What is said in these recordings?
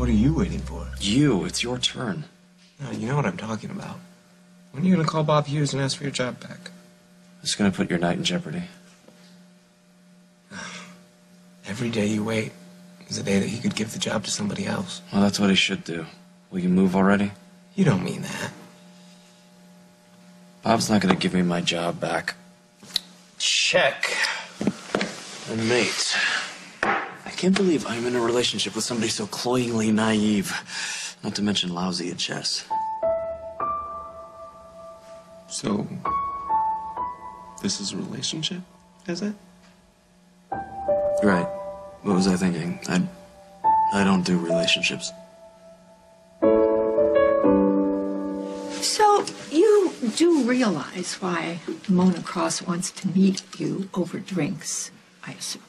What are you waiting for? You. It's your turn. No, you know what I'm talking about. When are you going to call Bob Hughes and ask for your job back? It's going to put your night in jeopardy. Every day you wait is a day that he could give the job to somebody else. Well, that's what he should do. Will you move already? You don't mean that. Bob's not going to give me my job back. Check. And mate. I can't believe I'm in a relationship with somebody so cloyingly naive. Not to mention lousy at chess. So, this is a relationship, is it? Right. What was I thinking? I don't do relationships. So, you do realize why Mona Cross wants to meet you over drinks, I assume.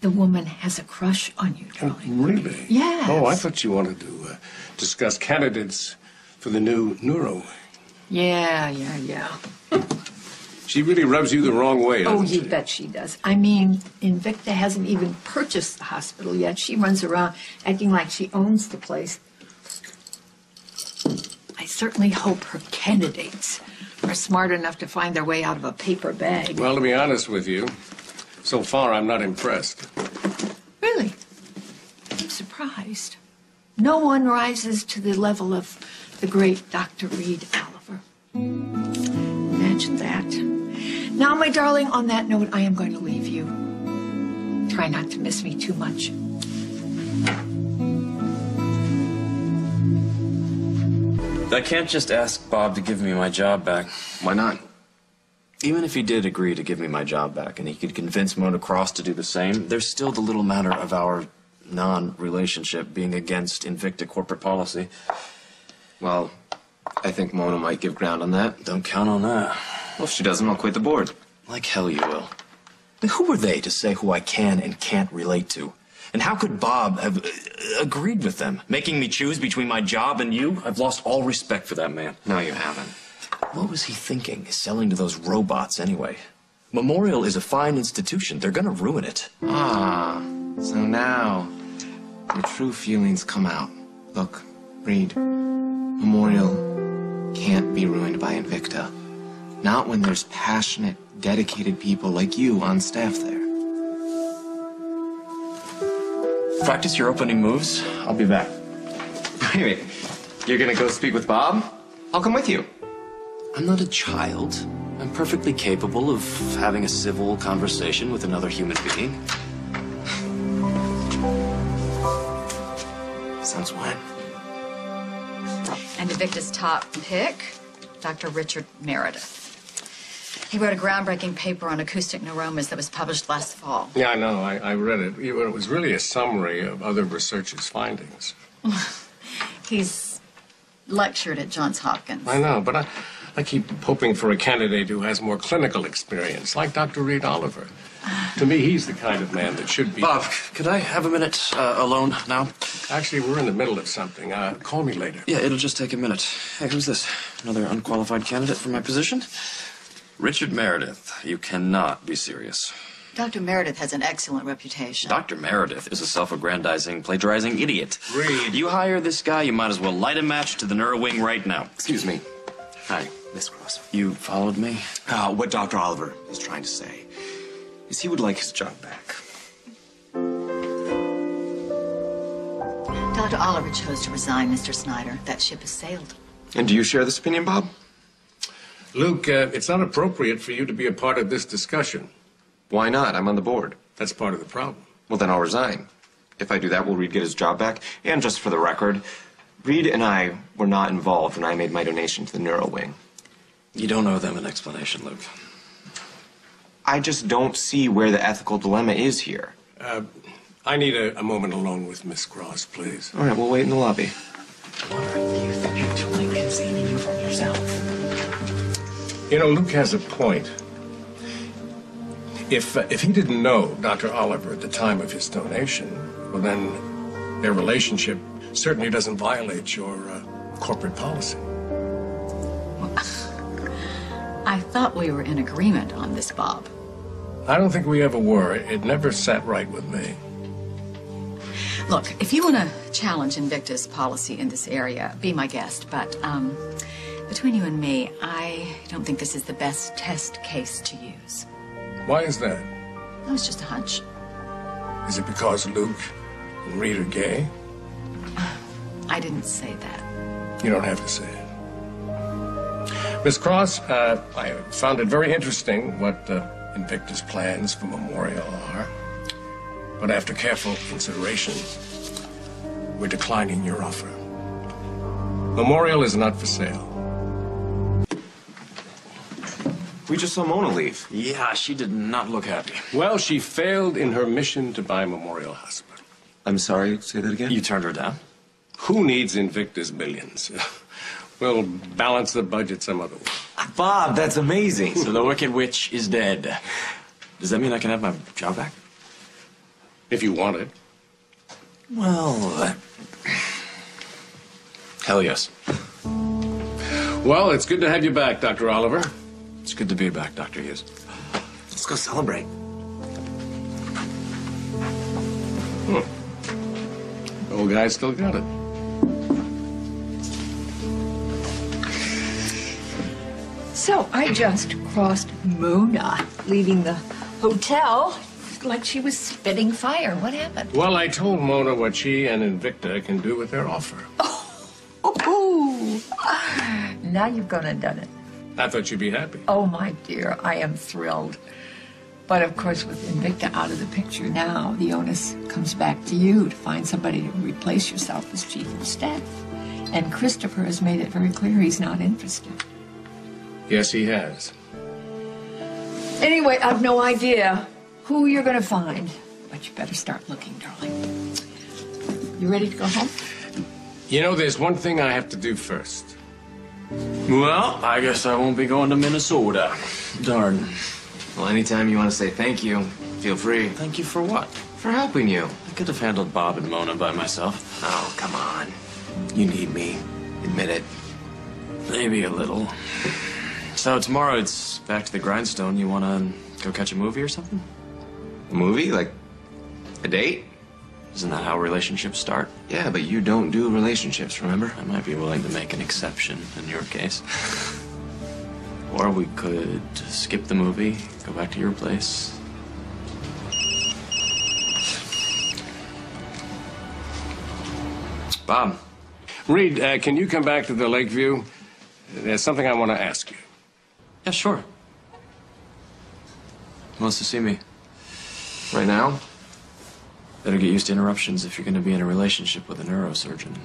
The woman has a crush on you, darling. Oh, really? Yes. Oh, I thought you wanted to discuss candidates for the new neuro. Yeah. She really rubs you the wrong way, doesn't she? Oh, you bet she does. I mean, Invicta hasn't even purchased the hospital yet. She runs around acting like she owns the place. I certainly hope her candidates are smart enough to find their way out of a paper bag. Well, to be honest with you, so far I'm not impressed. Really? I'm surprised. No one rises to the level of the great Dr. Reed Oliver. Imagine that. Now, my darling, on that note, I am going to leave you. Try not to miss me too much. I can't just ask Bob to give me my job back. Why not? Even if he did agree to give me my job back and he could convince Mona Cross to do the same, there's still the little matter of our non-relationship being against Invicta corporate policy. Well, I think Mona might give ground on that. Don't count on that. Well, if she doesn't, I'll quit the board. Like hell you will. Then who are they to say who I can and can't relate to? And how could Bob have agreed with them, making me choose between my job and you? I've lost all respect for that man. No, you haven't. What was he thinking, selling to those robots anyway? Memorial is a fine institution. They're gonna ruin it. Ah, so now your true feelings come out. Look, Reed, Memorial can't be ruined by Invicta. Not when there's passionate, dedicated people like you on staff there. Practice your opening moves. I'll be back. Wait, you're gonna go speak with Bob? I'll come with you. I'm not a child. I'm perfectly capable of having a civil conversation with another human being. Since when? And Invicta's top pick, Dr. Richard Meredith. He wrote a groundbreaking paper on acoustic neuromas that was published last fall. Yeah, I know. I read it. It was really a summary of other researchers' findings. He's lectured at Johns Hopkins. I know, but I keep hoping for a candidate who has more clinical experience, like Dr. Reed Oliver. To me, he's the kind of man that should be... Bob, could I have a minute alone now? Actually, we're in the middle of something. Call me later. Yeah, it'll just take a minute. Hey, who's this? Another unqualified candidate for my position? Richard Meredith, you cannot be serious. Dr. Meredith has an excellent reputation. Dr. Meredith is a self-aggrandizing, plagiarizing idiot. Reed. You hire this guy, you might as well light a match to the neuro wing right now. Excuse me. Hi, Miss Cross. You followed me? What Dr. Oliver is trying to say is he would like his job back. Dr. Oliver chose to resign, Mr. Snyder. That ship has sailed. And do you share this opinion, Bob? Luke, it's not appropriate for you to be a part of this discussion. Why not? I'm on the board. That's part of the problem. Well, then I'll resign. If I do that, will Reed get his job back? And just for the record, Reed and I were not involved when I made my donation to the neuro wing. You don't owe them an explanation, Luke. I just don't see where the ethical dilemma is here. I need a moment alone with Miss Cross, please. All right, we'll wait in the lobby. What are you thinking, Julie? Concealing you from yourself? You know, Luke has a point. If he didn't know Dr. Oliver at the time of his donation, well, then their relationship certainly doesn't violate your corporate policy. I thought we were in agreement on this, Bob. I don't think we ever were. It never sat right with me. Look, if you want to challenge Invicta's policy in this area, be my guest. But between you and me, I don't think this is the best test case to use. Why is that? That was just a hunch. Is it because Luke and Reed are gay? I didn't say that. You don't have to say it. Miss Cross, I found it very interesting what Invicta's plans for Memorial are. But after careful consideration, we're declining your offer. Memorial is not for sale. We just saw Mona leave. Yeah, she did not look happy. Well, she failed in her mission to buy Memorial Hospital. I'm sorry, say that again? You turned her down? Who needs Invicta's billions? We'll balance the budget some other way. Bob, that's amazing. So the Wicked Witch is dead. Does that mean I can have my job back? If you want it. Well, hell yes. Well, it's good to have you back, Dr. Oliver. It's good to be back, Dr. Hughes. Let's go celebrate. Old guy still got it. So I just crossed Mona, leaving the hotel like she was spitting fire. What happened? Well, I told Mona what she and Invicta can do with their offer. Oh, now you've gone and done it. I thought you'd be happy. Oh, my dear, I am thrilled. But, of course, with Invicta out of the picture now, the onus comes back to you to find somebody to replace yourself as chief of staff. And Christopher has made it very clear he's not interested. Yes, he has. Anyway, I've no idea who you're going to find. But you better start looking, darling. You ready to go home? You know, there's one thing I have to do first. Well, I guess I won't be going to Minnesota. Darn. Well, anytime you want to say thank you, feel free. Thank you for what? For helping you. I could have handled Bob and Mona by myself. Oh, come on. You need me. Admit it. Maybe a little. So tomorrow it's back to the grindstone. You want to go catch a movie or something? A movie? Like a date? Isn't that how relationships start? Yeah, but you don't do relationships, remember? I might be willing to make an exception in your case. Or we could skip the movie, go back to your place. Bob. Reed, can you come back to the Lakeview? There's something I want to ask you. Yeah, sure. Who wants to see me? Right now? Better get used to interruptions if you're going to be in a relationship with a neurosurgeon.